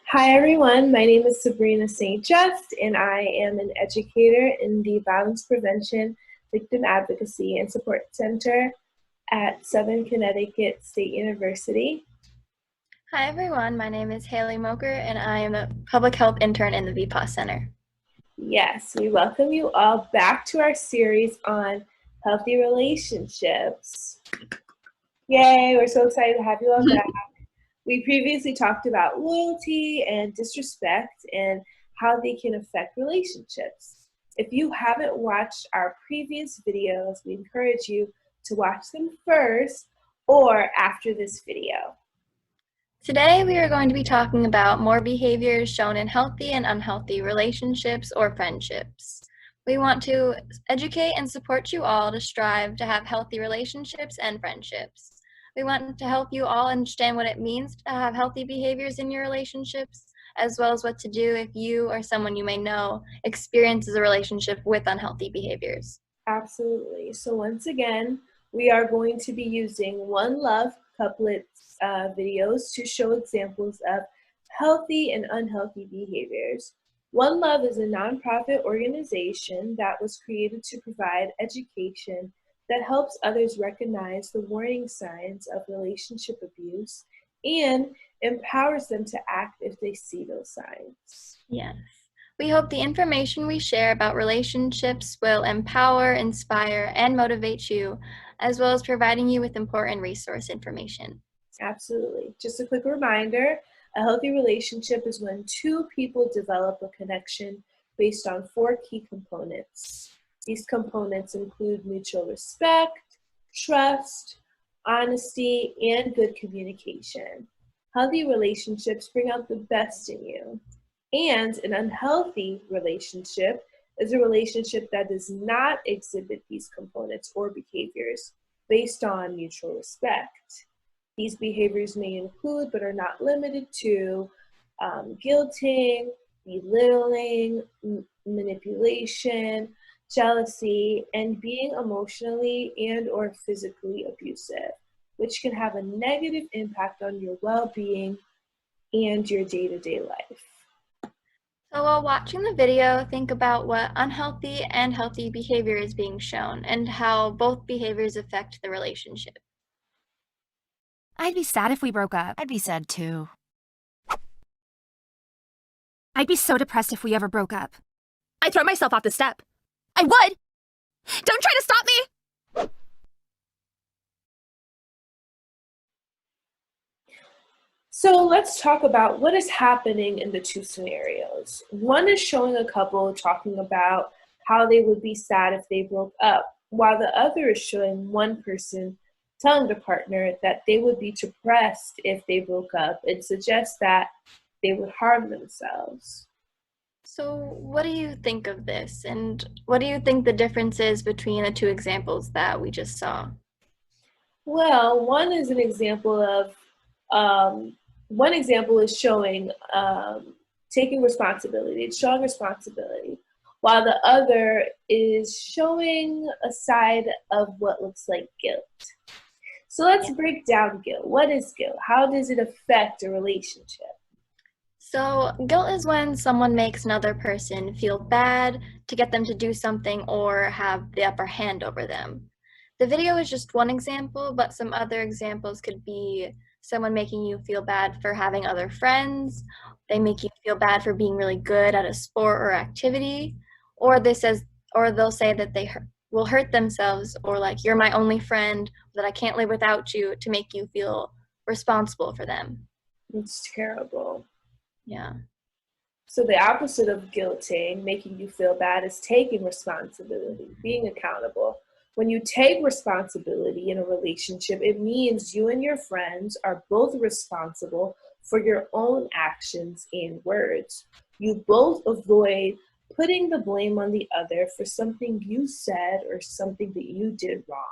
Hi everyone, my name is Sabrina St. Just and I am an educator in the Violence Prevention, Victim Advocacy and Support Center at Southern Connecticut State University. Hi everyone, my name is Haley Moker and I am a public health intern in the VPAS Center. Yes, we welcome you all back to our series on healthy relationships. Yay, we're so excited to have you all back. We previously talked about loyalty and disrespect and how they can affect relationships. If you haven't watched our previous videos, we encourage you to watch them first or after this video. Today we are going to be talking about more behaviors shown in healthy and unhealthy relationships or friendships. We want to educate and support you all to strive to have healthy relationships and friendships. We want to help you all understand what it means to have healthy behaviors in your relationships, as well as what to do if you or someone you may know experiences a relationship with unhealthy behaviors. Absolutely. So once again, we are going to be using One Love couplets videos to show examples of healthy and unhealthy behaviors. One Love is a nonprofit organization that was created to provide education that helps others recognize the warning signs of relationship abuse and empowers them to act if they see those signs. Yes. We hope the information we share about relationships will empower, inspire, and motivate you, as well as providing you with important resource information. Absolutely. Just a quick reminder, a healthy relationship is when two people develop a connection based on four key components. These components include mutual respect, trust, honesty, and good communication. Healthy relationships bring out the best in you. And an unhealthy relationship is a relationship that does not exhibit these components or behaviors based on mutual respect. These behaviors may include, but are not limited to, guilting, belittling, manipulation, jealousy, and being emotionally and or physically abusive, which can have a negative impact on your well-being and your day-to-day life. So while watching the video, think about what unhealthy and healthy behavior is being shown and how both behaviors affect the relationship. I'd be sad if we broke up. I'd be sad too. I'd be so depressed if we ever broke up. I'd throw myself off the step. I would! Don't try to stop me! So let's talk about what is happening in the two scenarios. One is showing a couple talking about how they would be sad if they broke up, while the other is showing one person telling the partner that they would be depressed if they broke up and suggest that they would harm themselves. So what do you think of this, and what do you think the difference is between the two examples that we just saw? Well, one is an example of one example is showing taking responsibility. It's showing responsibility, while the other is showing a side of what looks like guilt. So let's break down guilt. What is guilt? How does it affect a relationship? So guilt is when someone makes another person feel bad to get them to do something or have the upper hand over them. The video is just one example, but some other examples could be someone making you feel bad for having other friends, they make you feel bad for being really good at a sport or activity, or they'll say that they will hurt themselves, or like, you're my only friend, that I can't live without you, to make you feel responsible for them. It's terrible. Yeah. So the opposite of guilting, making you feel bad, is taking responsibility, being accountable. When you take responsibility in a relationship, it means you and your friends are both responsible for your own actions and words. You both avoid putting the blame on the other for something you said or something that you did wrong.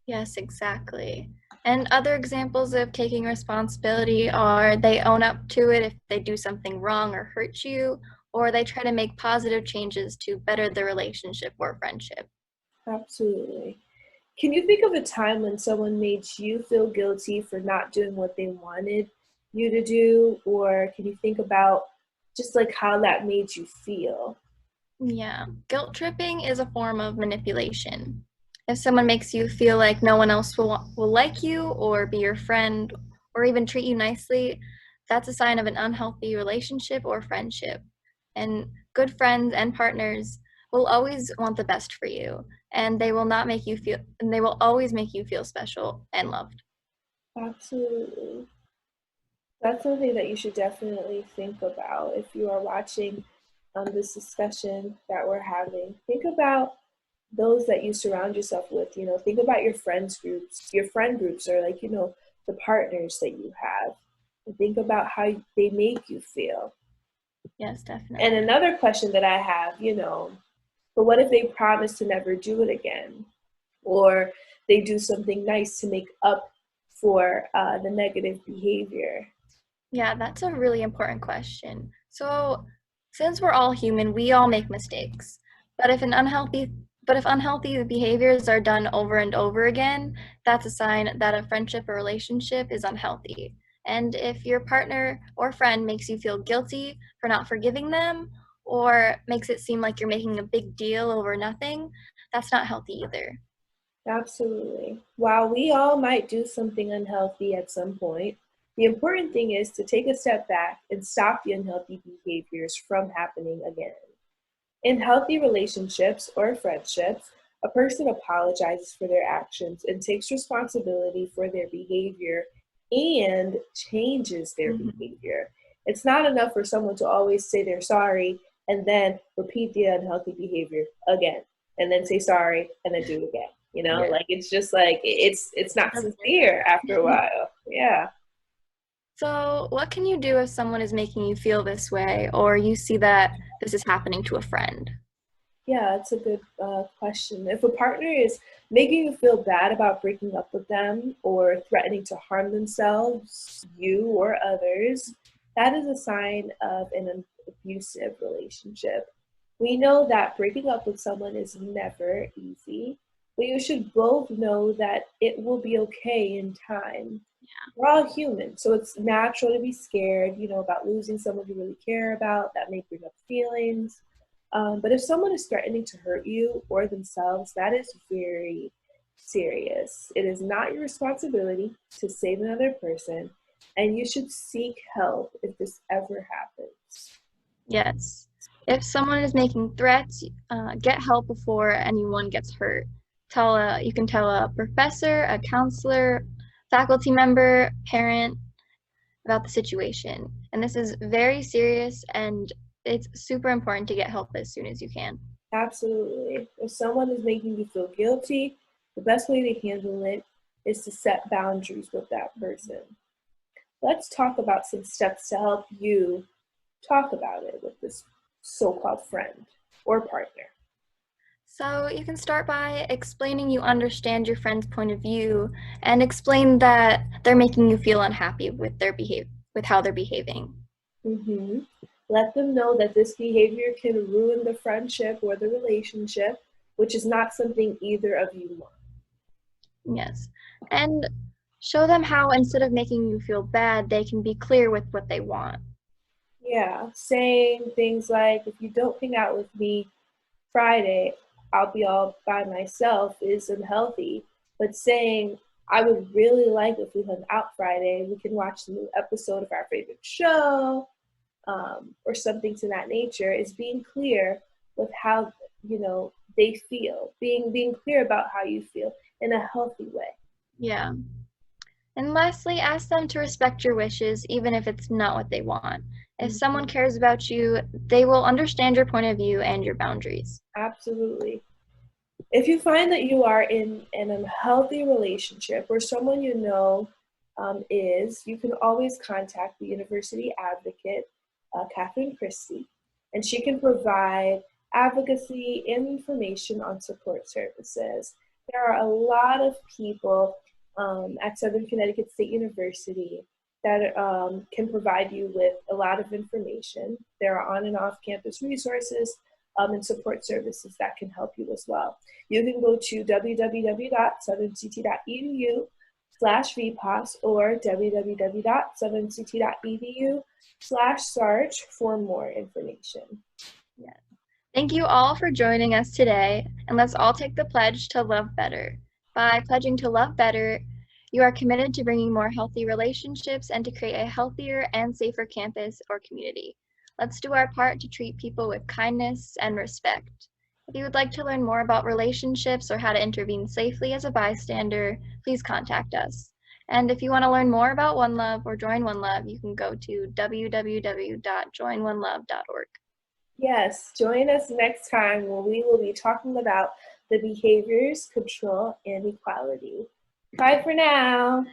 Yes, exactly. And other examples of taking responsibility are they own up to it if they do something wrong or hurt you, or they try to make positive changes to better the relationship or friendship. Absolutely. Can you think of a time when someone made you feel guilty for not doing what they wanted you to do? Or can you think about just like how that made you feel? Yeah, guilt tripping is a form of manipulation. If someone makes you feel like no one else will like you or be your friend or even treat you nicely, that's a sign of an unhealthy relationship or friendship. And good friends and partners will always want the best for you, and they will not make you feel, and they will always make you feel special and loved. Absolutely. That's something that you should definitely think about if you are watching this discussion that we're having. Think about those that you surround yourself with. Think about your friends groups. Your friend groups are like, the partners that you have. And think about how they make you feel. Yes, definitely. And another question that I have, but what if they promise to never do it again? Or they do something nice to make up for the negative behavior? Yeah, that's a really important question. So, since we're all human, we all make mistakes. But if unhealthy behaviors are done over and over again, that's a sign that a friendship or relationship is unhealthy. And if your partner or friend makes you feel guilty for not forgiving them or makes it seem like you're making a big deal over nothing, that's not healthy either. Absolutely. While we all might do something unhealthy at some point, the important thing is to take a step back and stop the unhealthy behaviors from happening again. In healthy relationships or friendships, a person apologizes for their actions and takes responsibility for their behavior and changes their behavior. It's not enough for someone to always say they're sorry and then repeat the unhealthy behavior again, and then say sorry and then do it again. Yeah. Like it's just like it's not sincere after a while. Yeah. So, what can you do if someone is making you feel this way, or you see that this is happening to a friend? Yeah, it's a good question. If a partner is making you feel bad about breaking up with them or threatening to harm themselves, you or others, that is a sign of an abusive relationship. We know that breaking up with someone is never easy, but you should both know that it will be okay in time. We're all human, so it's natural to be scared, about losing someone you really care about. That may bring up feelings. But if someone is threatening to hurt you or themselves, that is very serious. It is not your responsibility to save another person, and you should seek help if this ever happens. Yes. If someone is making threats, get help before anyone gets hurt. You can tell a professor, a counselor, faculty member, parent about the situation. And this is very serious, and it's super important to get help as soon as you can. Absolutely. If someone is making you feel guilty, the best way to handle it is to set boundaries with that person. Let's talk about some steps to help you talk about it with this so-called friend or partner. So you can start by explaining you understand your friend's point of view and explain that they're making you feel unhappy with with how they're behaving. Mm-hmm. Let them know that this behavior can ruin the friendship or the relationship, which is not something either of you want. Yes. And show them how instead of making you feel bad, they can be clear with what they want. Yeah, saying things like, if you don't hang out with me Friday, I'll be all by myself is unhealthy. But saying, I would really like if we hung out Friday, we can watch the new episode of our favorite show, or something to that nature, is being clear with how, they feel, being clear about how you feel in a healthy way. Yeah. And lastly, ask them to respect your wishes, even if it's not what they want. If someone cares about you, they will understand your point of view and your boundaries. Absolutely. If you find that you are in an unhealthy relationship or someone you can always contact the university advocate, Catherine Christie, and she can provide advocacy and information on support services. There are a lot of people at Southern Connecticut State University that can provide you with a lot of information. There are on and off campus resources and support services that can help you as well. You can go to www.southernct.edu www.svpos or www.southernct.edu/Sarge for more information. Thank you all for joining us today, and let's all take the pledge to love better. By pledging to love better, you are committed to bringing more healthy relationships and to create a healthier and safer campus or community. Let's do our part to treat people with kindness and respect. If you would like to learn more about relationships or how to intervene safely as a bystander, please contact us. And if you want to learn more about One Love or join One Love, you can go to www.joinonelove.org. Yes, join us next time when we will be talking about the behaviors, control, and equality. Bye for now.